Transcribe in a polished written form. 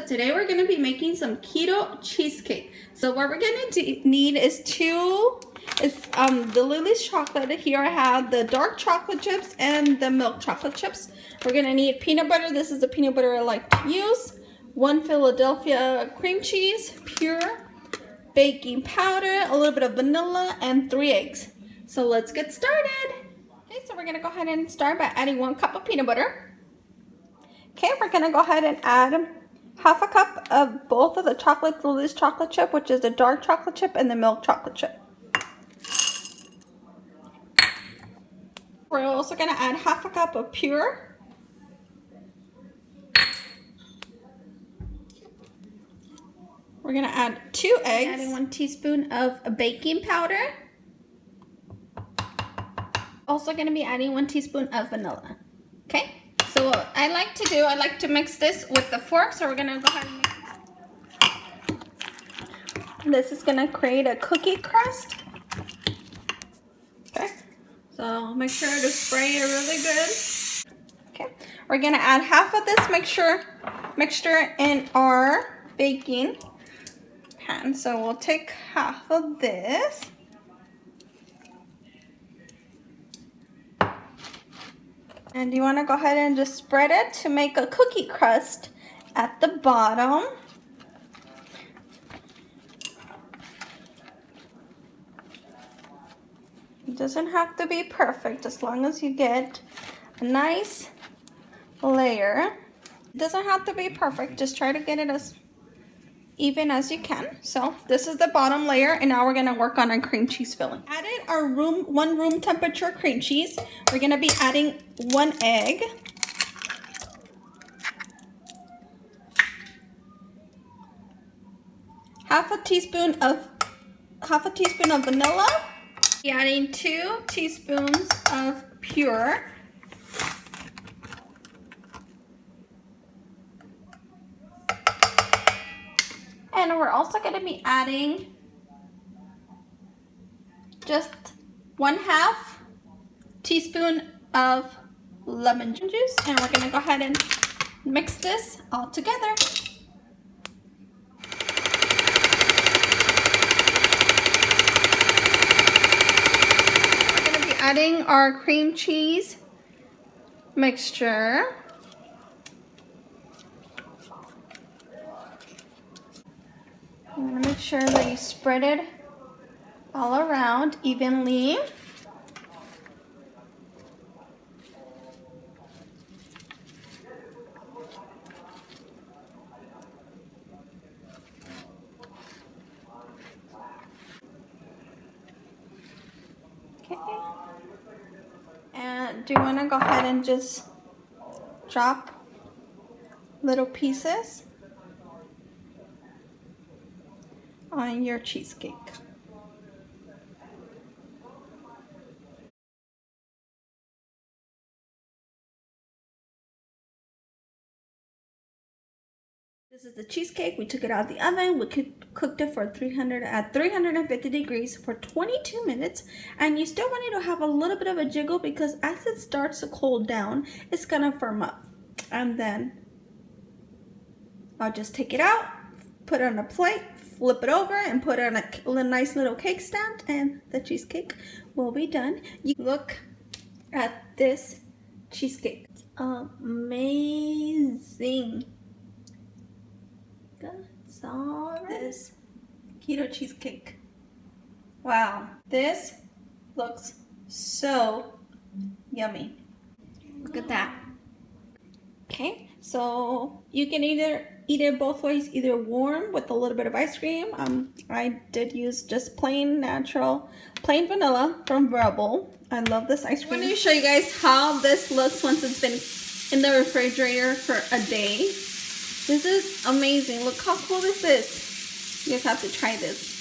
today we're going to be making some keto cheesecake. So what we're going to need is the Lily's chocolate. Here I have the dark chocolate chips and the milk chocolate chips. We're going to need peanut butter. This is the peanut butter I like to use. 1 Philadelphia cream cheese, pure, baking powder, a little bit of vanilla, and 3 eggs. So let's get started. Okay, so we're going to go ahead and start by adding 1 cup of peanut butter. Okay, we're going to go ahead and add half a cup of both of the Lily's chocolate chip, which is the dark chocolate chip and the milk chocolate chip. We're also going to add half a cup of pure. We're going to add 2 eggs. Adding 1 teaspoon of baking powder. Also going to be adding 1 teaspoon of vanilla. Okay, so what I like to mix this with the fork. So we're going to go ahead and mix it. This is going to create a cookie crust. Okay, so make sure to spray it really good. Okay, we're going to add half of this mixture in our baking pan. So we'll take half of this. And you want to go ahead and just spread it to make a cookie crust at the bottom. It doesn't have to be perfect as long as you get a nice layer. It doesn't have to be perfect, just try to get it as even as you can. So this is the bottom layer, and now we're going to work on our cream cheese filling. Added our one room temperature cream cheese. We're going to be adding 1 egg, half a teaspoon of vanilla, adding 2 teaspoons of pure, and we're also going to be adding just 1/2 teaspoon of lemon juice, and we're going to go ahead and mix this all together. We're going to be adding our cream cheese mixture. I'm going to make sure that you spread it all around evenly. Okay. And do you want to go ahead and just drop little pieces on your cheesecake. This is the cheesecake. We took it out of the oven. We cooked it at 350 degrees for 22 minutes. And you still want it to have a little bit of a jiggle because as it starts to cool down, it's gonna firm up. And then I'll just take it out, put it on a plate, flip it over, and put it on a nice little cake stand, and the cheesecake will be done. You look at this cheesecake. It's amazing. That's all this keto cheesecake. Wow, this looks so yummy. Look at that. Okay, so you can either eat it both ways, either warm with a little bit of ice cream. I did use just plain vanilla from Rebel. I love this ice cream. I'm going to show you guys how this looks once it's been in the refrigerator for a day. This is amazing. Look how cool this is. You guys have to try this.